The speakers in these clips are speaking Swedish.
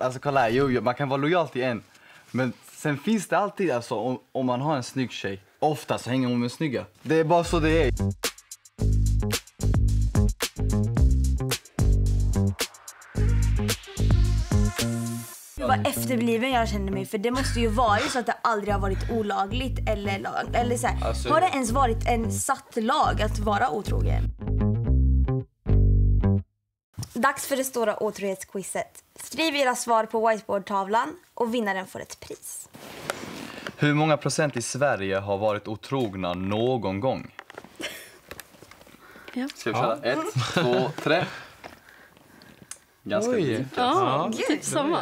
Alltså kolla här, jo, man kan vara lojal till en. Men sen finns det alltid, alltså, om man har en snygg tjej. Ofta så hänger hon med snygga. Det är bara så det är. Vad efterbliven jag känner mig, för det måste ju vara så att det aldrig har varit olagligt eller så här. Alltså, har det ens varit en satt lag att vara otrogen? Dags för det stora otrohetsquizet. Skriv era svar på whiteboardtavlan och vinnaren får ett pris. Hur många procent i Sverige har varit otrogna någon gång? Ja. Ska vi köra? 1, 2, 3. Ganska mycket. Ja, typ samma.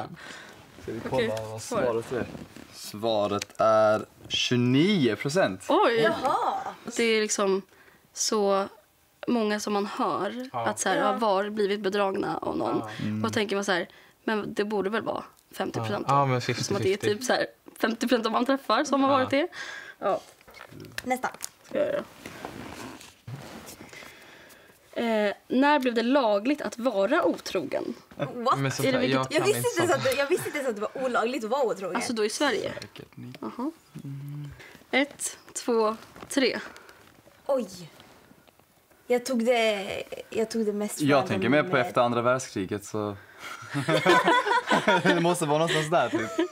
Ska vi kolla vad svaret är? Svaret är 29%. Oj! Jaha! Det är liksom så många som man hör att så här, har blivit bedragna av någon. Och då tänker man så här, men det borde väl vara 50%. Ja, men 50-50. Som att det är typ så här 50% av man träffar som har varit det. Ja. Nästa. Ska jag göra. När blev det lagligt att vara otrogen? What? Men så, Är det vilket- Jag visste inte ens att det var olagligt att vara otrogen. Alltså då i Sverige? 1, 2, 3. Oj. Jag tog det mest för Jag tänker mer på efter andra världskriget, så det måste vara någonstans där typ.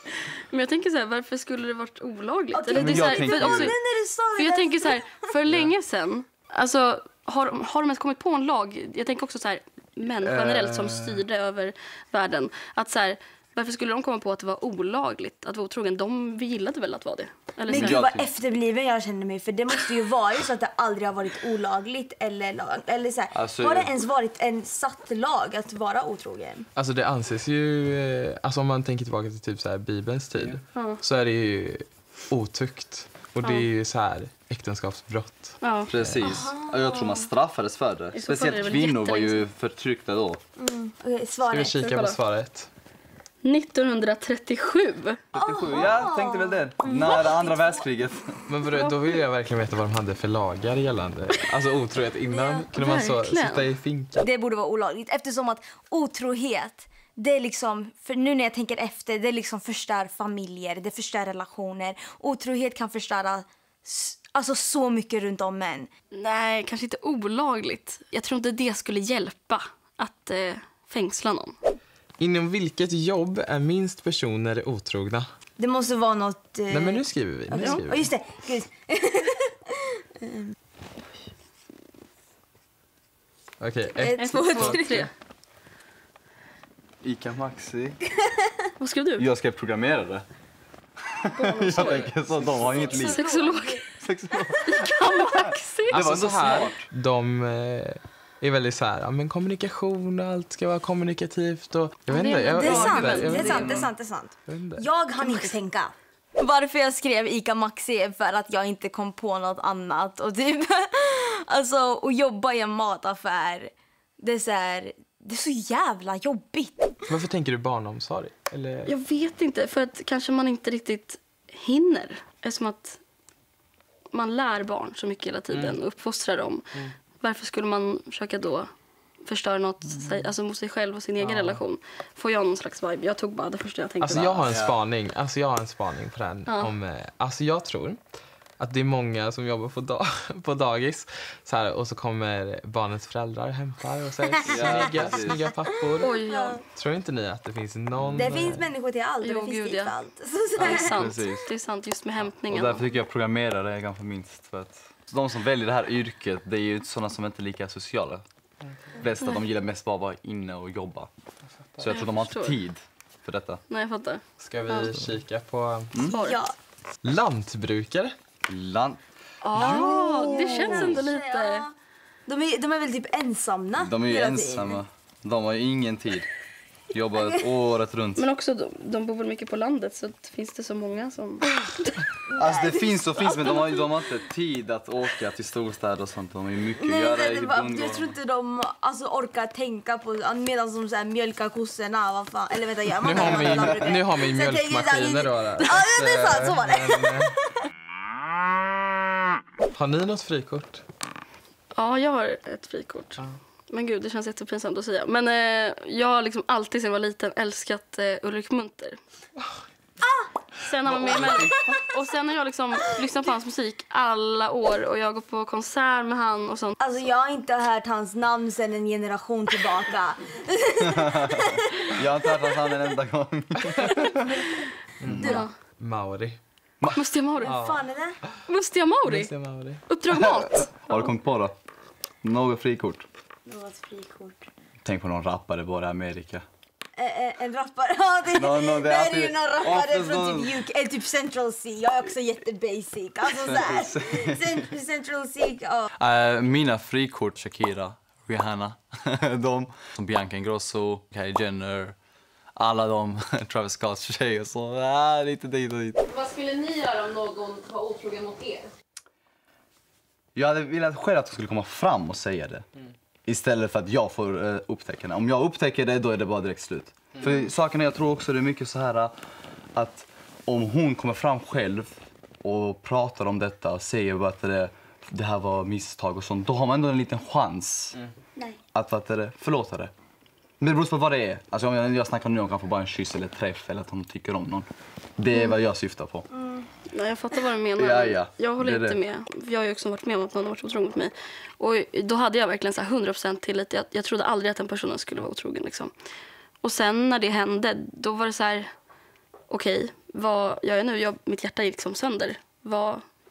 Men jag tänker så här, varför skulle det varit olagligt? Okej, Eller det är men så här, jag tänker för, ju- också, när du sa det för jag där- tänker så här, för länge sedan, alltså har de ens kommit på en lag? Jag tänker också så här, män generellt som styrde över världen, att så här, varför skulle de komma på att det var olagligt att vara otrogen? De gillade väl att vara det? Eller så Men här, gud vad efterbliven jag känner mig, för det måste ju vara så att det aldrig har varit olagligt eller så här. Alltså, har det ens varit en satt lag att vara otrogen? alltså det anses ju, alltså om man tänker tillbaka till typ så här Bibelns tid, så är det ju otukt. Och det är ju så här äktenskapsbrott. ja. Precis. Jag tror man straffades för det. I så fall är det Speciellt väl kvinnor var ju jättelänge förtryckta då. Okej, Ska vi svaret. kika på svaret? 1937. 77, jag tänkte väl det. När andra världskriget. Men då vill jag verkligen veta vad de hade för lagar gällande. Alltså otrohet innan kunde man så verkligen. sitta i finkan. Det borde vara olagligt, eftersom att otrohet, det är liksom, för nu när jag tänker efter, det liksom förstör familjer, det förstör relationer. Otrohet kan förstöra alltså så mycket runt om män. Nej, kanske inte olagligt. Jag tror inte det skulle hjälpa att fängsla någon. Inom vilket jobb är minst personer otrogna? Det måste vara något... Nej, men nu skriver vi. Nu skriver Ja, vi. just det. Gud. Okej, 1, 2, 3. Ica Maxi. Vad skrev du? Jag ska programmera det. Jag tänker så, de har inget liv. Sexolog. Maxi. Det var Alltså så så här, smart. de är väldigt så här, ja, men kommunikation och allt ska vara kommunikativt och jag vet inte. Det är sant, jag det vet är inte. sant, det är sant, det är sant. Jag vet inte. Jag hann inte tänka. Varför jag skrev Ica Maxi är för att jag inte kom på något annat. Och typ, alltså, att jobba i en mataffär, det är så här, det är så jävla jobbigt. Varför tänker du barnomsorg? Eller? Jag vet inte, för att kanske man inte riktigt hinner. Eftersom att man lär barn så mycket hela tiden och uppfostrar dem. Varför skulle man försöka då förstöra något alltså mot sig själv och sin egen relation? Får jag någon slags vibe? Jag tog bara det första jag tänkte. Alltså jag har en spaning på den. Alltså jag tror att det är många som jobbar på dagis så här, och så kommer barnets föräldrar och hämtar och säger snygga pappor. Oj, ja. Tror inte ni att det finns någon... Det finns människor till allt och Jo, det finns gud, tid ja. för allt. Ja, det är sant. Precis. Det är sant just med Och hämtningen. därför tycker jag programmerare är ganska minst. För att de som väljer det här yrket, det är ju sådana som inte är lika sociala. Flesta, de gillar mest bara att vara inne och jobba. Så jag tror de har inte förstår. tid för detta. Nej, jag fattar. Ska vi kika på Svaret. Ja. lantbrukare? Det känns ändå lite... Ja. De är väl typ ensamma. De är ju hela tiden. ensamma. De har ju ingen tid. Jobbar året runt. Men också, de bor väl mycket på landet så att finns det så många som... Alltså det finns men de har inte tid att åka till storstäder och sånt. De har ju mycket att göra i bondgården. Jag tror inte de alltså, orkar tänka på medan de så här, mjölkar kossorna. Vad fan. Eller vänta, gör man Nu har vi ju Så jag tänker så här, mjölkmaskiner då. Ja, det är sant, så var det. Har ni något frikort? Ja, jag har ett frikort. Men gud, det känns jättepinsamt att säga. Men jag har liksom alltid sedan jag var liten älskat Ulrik Munther. Sen han var med mig. Och sen har jag liksom lyssnat på hans musik alla år. Och jag har gått på konsert med han och sånt. Alltså jag har inte hört hans namn sedan en generation tillbaka. Jag har inte hört hans namn en enda gång. Du då? Mauri. Mustiga Mauri. Vad fan är det? Mustiga Mauri. Mauri. Uppdrag mat. Har du kommit på det? Något frikort? Något frikort. Tänk på någon rappare bara i Amerika. En rappare? Ja, det det är ju någon rappare från typ UK, typ Central C. Jag är också jättebasic. Alltså såhär. Central C, ja. Mina frikort, Shakira, Rihanna, de som Bianca Ingrosso, Kylie Jenner, alla de, Travis Scotts tjejer och så, lite dit och dit. Vad skulle ni göra om någon var otrogen mot er? Jag hade velat själv att de skulle komma fram och säga det. Istället för att jag får upptäcka det. Om jag upptäcker det, då är det bara direkt slut. För saken är, jag tror också det är mycket så här att om hon kommer fram själv och pratar om detta och säger att det här var misstag och sånt, då har man ändå en liten chans att förlåta det. Men det beror på vad det är. Alltså om jag snackar nu om kanske bara en kyss eller träff eller att hon tycker om någon. Det är vad jag syftar på. Nej, jag fattar vad du menar. Ja. Jag håller inte med. Jag har ju också varit med om att någon har varit otrogen mot mig. Och då hade jag verkligen så här 100% tillit. Jag trodde aldrig att den personen skulle vara otrogen. Liksom. Och sen när det hände, då var det så här... Okej, vad gör jag nu? Mitt hjärta gick liksom sönder.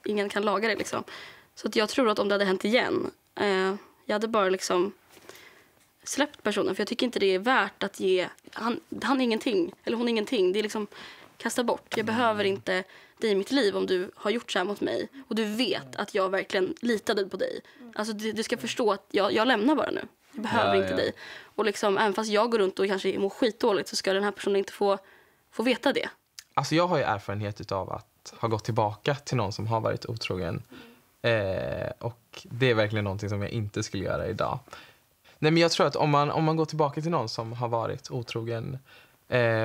Ingen kan laga det liksom. Så att jag tror att om det hade hänt igen... jag hade bara liksom släppt personen. För jag tycker inte det är värt att ge... Han ingenting. Eller hon ingenting. Det är liksom... Kasta bort. Jag behöver inte dig i mitt liv om du har gjort så här mot mig. Och du vet att jag verkligen litade på dig. Alltså du ska förstå att jag lämnar bara nu. Jag behöver inte dig. Och liksom, även fast jag går runt och kanske mår skitdåligt så ska den här personen inte få veta det. Alltså jag har ju erfarenhet av att ha gått tillbaka till någon som har varit otrogen. Och det är verkligen någonting som jag inte skulle göra idag. Nej, men jag tror att om man går tillbaka till någon som har varit otrogen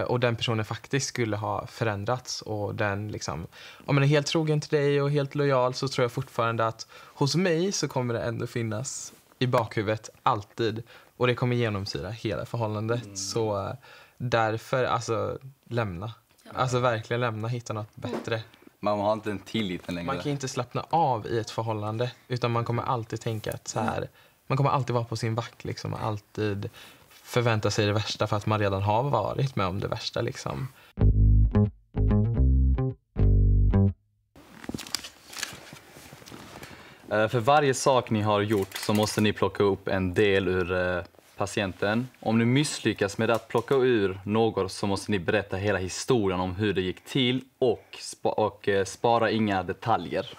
och den personen faktiskt skulle ha förändrats och den liksom, om man är helt trogen till dig och helt lojal, så tror jag fortfarande att hos mig så kommer det ändå finnas i bakhuvudet alltid, och det kommer genomsyra hela förhållandet. Så därför, alltså lämna. Alltså verkligen lämna, hitta något bättre. Man har inte en tillit längre. Man kan inte slappna av i ett förhållande, utan man kommer alltid tänka att så här, man kommer alltid vara på sin vakt liksom, och alltid förvänta sig det värsta för att man redan har varit med om det värsta liksom. För varje sak ni har gjort så måste ni plocka upp en del ur patienten. Om ni misslyckas med att plocka ur något så måste ni berätta hela historien om hur det gick till och spara inga detaljer.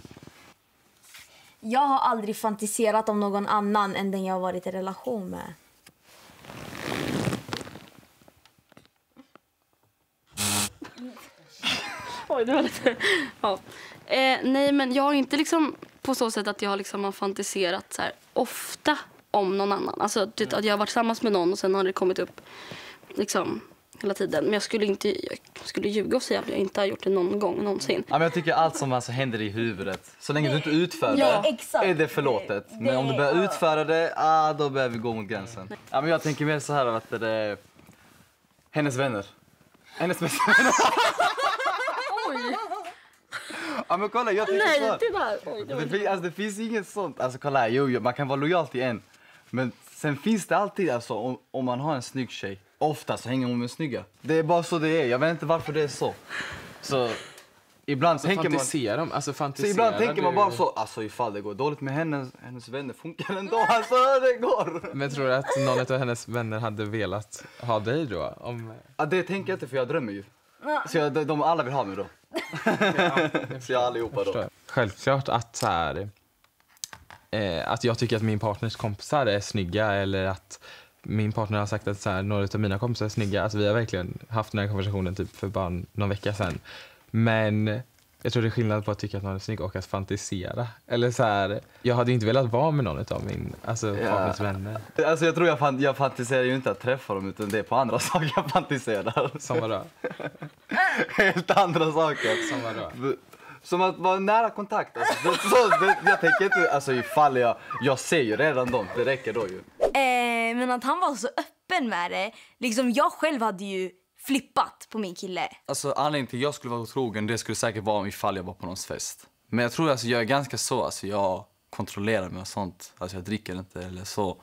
Jag har aldrig fantiserat om någon annan än den jag har varit i relation med. Oj, det var lite... Ja. Nej, men jag har inte liksom på så sätt att jag liksom har fantiserat så här ofta om någon annan. Alltså att jag har varit tillsammans med någon och sen har det kommit upp liksom hela tiden. Men jag skulle ljuga och säga att jag inte har gjort det någon gång någonsin. Ja, men jag tycker allt som alltså händer i huvudet, så länge du inte utför det, är det förlåtet. Men om du börjar utföra det, då börjar vi gå mot gränsen. Ja, men jag tänker mer så här att det är hennes vänner. Hennes bästa vänner. Oj! Ja, men kolla, jag tänker Nej, så. det där. Det finns inget sånt. Alltså kolla, jo, man kan vara lojal till en. Men sen finns det alltid, alltså, om man har en snygg tjej, ofta så hänger hon med snygga. Det är bara så det är. Jag vet inte varför det är så. Så ibland Så tänker ibland tänker man bara så, alltså ifall det går dåligt med hennes vänner funkar ändå, alltså det går. Men tror du att någon av hennes vänner hade velat ha dig då? Ja, det tänker jag inte, för jag drömmer ju. Så de alla vill ha mig då. Så jag allihopa då. Självklart att så här, att jag tycker att min partners kompisar är snygga, eller att min partner har sagt att så här, några av mina kompisar är snygga. Alltså vi har verkligen haft den här konversationen typ för bara någon vecka sedan. Men jag tror det är skillnad på att tycka att någon är snygg och att fantisera. Eller så här, jag hade inte velat vara med någon av min partners vänner. Alltså jag tror jag fantiserar ju inte att träffa dem, utan det är på andra saker jag fantiserar. Som vadå? Helt andra saker. Som vadå? Som att vara nära kontakt. Alltså, jag tänker inte, alltså ifall jag ser ju redan dem, det räcker då ju. Men att han var så öppen med det. Liksom, jag själv hade ju flippat på min kille. Alltså anledningen till att jag skulle vara otrogen, det skulle säkert vara ifall jag var på någons fest. Men jag tror alltså jag är ganska så, alltså jag kontrollerar mig och sånt. Alltså jag dricker inte eller så.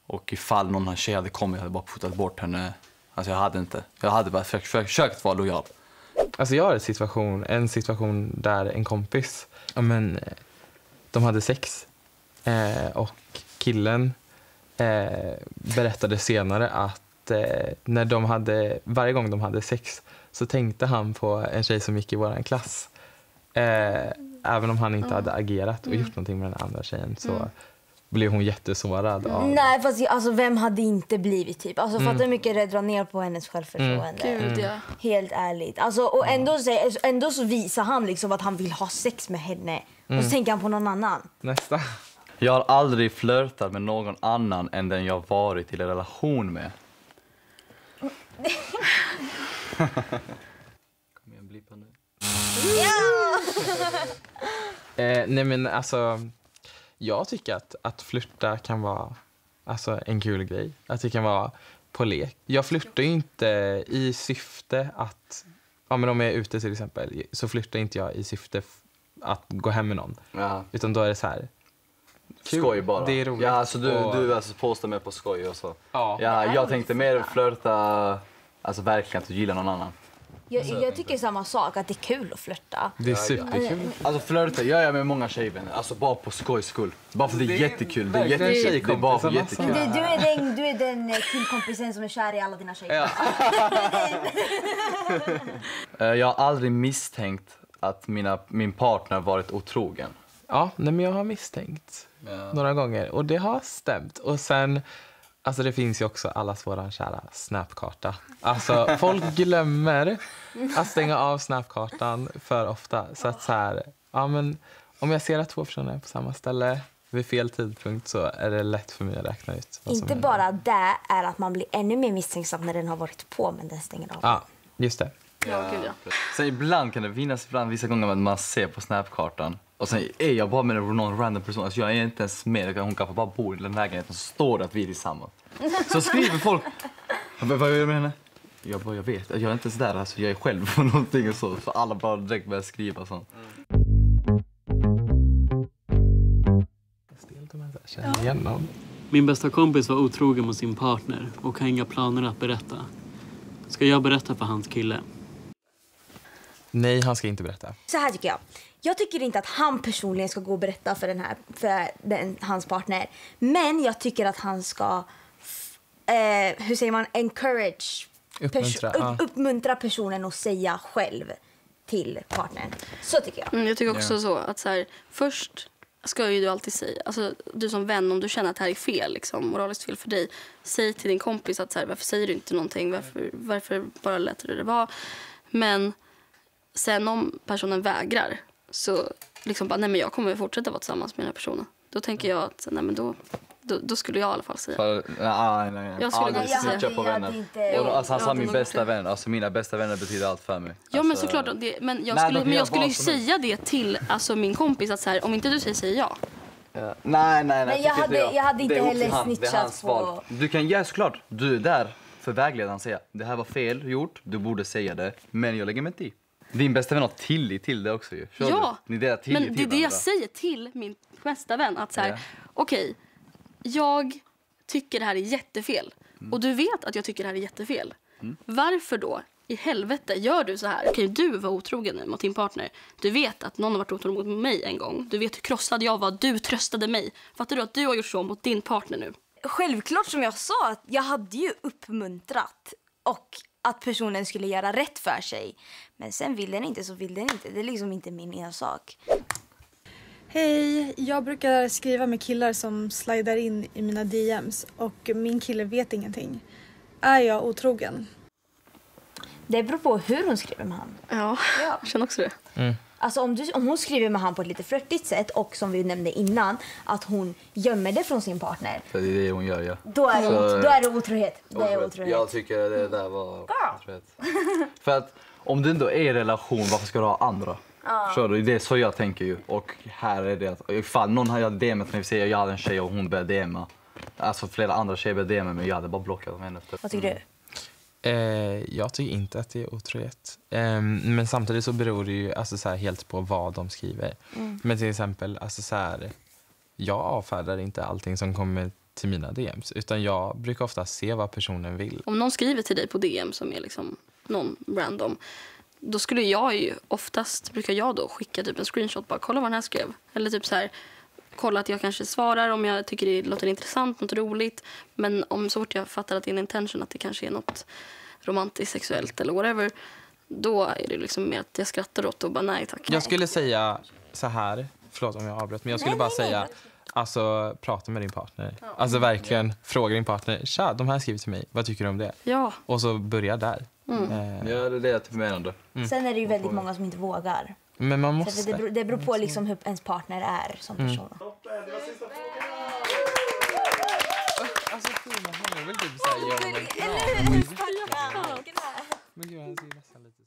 Och ifall någon tjej hade kommit, jag hade bara puttat bort henne. Alltså jag hade inte. Jag hade bara försökt vara lojal. Alltså jag har en situation där en kompis, ja men, de hade sex. Och killen berättade senare att när varje gång de hade sex så tänkte han på en tjej som gick i våran klass. Även om han inte hade agerat och gjort någonting med den andra tjejen så blev hon jättesårad av... Nej, fast alltså, vem hade inte blivit typ? Alltså, fattar hur mycket det drar ner på hennes självförtroende. Gud, ja. Helt ärligt. Alltså, och ändå så visar han liksom att han vill ha sex med henne. Och så tänker han på någon annan. Nästa. Jag har aldrig flörtat med någon annan än den jag varit i en relation med. Kom igen, blippa nu. Nej men alltså, jag tycker att flirta kan vara alltså, en kul grej. Att det kan vara på lek. Jag flirtar ju inte i syfte att, ja men om jag är ute till exempel, så flirtar inte jag i syfte att gå hem med någon. Ja. Utan då är det så här. Kul. Skoj bara. Det är roligt. Ja, alltså du alltså postar mig på skoj och så. Ja. Ja, jag tänkte mer flirta, alltså verkligen att du gillar någon annan. Jag tycker samma sak, att det är kul att flirta. Det är superkul. Alltså flirta gör jag med många tjejvänner, alltså bara på skojs skull. Bara för det är jättekul. Det är verkligen jättekul. Det är bara för jättekul. Du är den killkompisen som är kär i alla dina tjejer. Ja. Jag har aldrig misstänkt att min partner varit otrogen. Ja, nej, men jag har misstänkt några gånger och det har stämt. Och sen, alltså det finns ju också allas våran kära snapkarta. Alltså folk glömmer att stänga av snapkartan för ofta. Så att så här, ja men om jag ser att 2 personer är på samma ställe vid fel tidpunkt så är det lätt för mig att räkna ut vad som Inte händer. bara det är att man blir ännu mer misstänksam när den har varit på men den stänger av. Ja, just det. Ja, gud, ja. Sen ibland kan det finnas vissa gånger att man ser på snapkartan och sen är jag bara med någon random person. Alltså jag är inte ens med, hon kan bara bo i den lägenheten och så står det att vi är tillsammans. Så skriver folk, vad gör du med henne? Jag vet, jag är inte så där, alltså jag är själv på någonting och så alla bara direkt börjar skriva och sånt. Känner igen någon. Min bästa kompis var otrogen mot sin partner och har inga planer att berätta. Ska jag berätta för hans kille? Nej, han ska inte berätta. Så här tycker jag. Jag tycker inte att han personligen ska gå och berätta för hans partner. Men jag tycker att han ska hur säger man, encourage, uppmuntra personen att säga själv till partnern. Så tycker jag. Jag tycker också så att så här, först ska ju du alltid säga, alltså du som vän, om du känner att det här är fel, liksom, moraliskt fel för dig, säg till din kompis att så här, varför säger du inte någonting, varför bara lät du det vara. Men sen om personen vägrar så liksom bara, nej men jag kommer fortsätta vara tillsammans med den här personen. Då tänker jag att nej men då skulle jag i alla fall säga. Nej. Jag skulle aldrig switcha på vänner. Alltså, han sa min bästa vän. Alltså mina bästa vänner betyder allt för mig. Ja, men såklart. Men jag skulle ju säga det till alltså, min kompis att så här, om inte du säger ja. Nej. Men jag hade inte heller snitchat på... Du kan, såklart. Du är där för vägledaren säga. Det här var fel gjort. Du borde säga det. Men jag lägger mig inte i. Din bästa vän har tillit till det också ju. Ja, men det är det jag säger till min bästa vän. Att så här, okej, jag tycker det här är jättefel. Och du vet att jag tycker det här är jättefel. Varför då i helvete gör du så här? Okej, du var otrogen mot din partner. Du vet att någon har varit otrogen mot mig en gång. Du vet hur krossad jag var. Du tröstade mig. Fattar du att du har gjort så mot din partner nu? Självklart, som jag sa, att jag hade ju uppmuntrat och att personen skulle göra rätt för sig. Men sen vill den inte så vill den inte. Det är liksom inte min ensak. Hej, jag brukar skriva med killar som slidar in i mina DMs och min kille vet ingenting. Är jag otrogen? Det beror på hur hon skriver med han. Ja, jag känner också det. Alltså om hon skriver med han på ett lite flörtigt sätt och som vi nämnde innan, att hon gömmer det från sin partner. För det är det hon gör, ja. Då är det otrohet. Jag tycker det där var otrohet. För att om du ändå är i relation, varför ska du ha andra? Så det är så jag tänker ju. Och här är det att ifall någon har DMat mig och säger jag hade en tjej och hon börjar DMa. Alltså flera andra tjejer började DM men jag hade bara blockat dem en efter. Vad tycker du? Jag tycker inte att det är otrohet. Men samtidigt så beror det ju alltså, så här, helt på vad de skriver. Men till exempel, alltså, så här, jag avfärdar inte allting som kommer till mina DMs. Utan jag brukar ofta se vad personen vill. Om någon skriver till dig på DM som är liksom någon random, då skulle jag ju oftast, brukar jag då skicka typ en screenshot, bara kolla vad den här skrev. Eller typ så här, kolla att jag kanske svarar om jag tycker det låter intressant, något roligt. Men om så fort jag fattar att det är en intention, att det kanske är något romantiskt, sexuellt eller whatever, då är det liksom mer att jag skrattar åt och bara nej tack. Jag skulle säga så här, förlåt om jag avbröt, men jag skulle bara säga, alltså prata med din partner. Alltså verkligen fråga din partner, tja, de här skriver till mig, vad tycker du om det? Ja. Och så börja där. Ja, det är det jag typ menade. Sen är det ju väldigt många som inte vågar. Men man Så måste. det beror på liksom hur ens partner är som person. Alltså fina, jag vill typ säga Eller hur? men gud, han ser nästan lite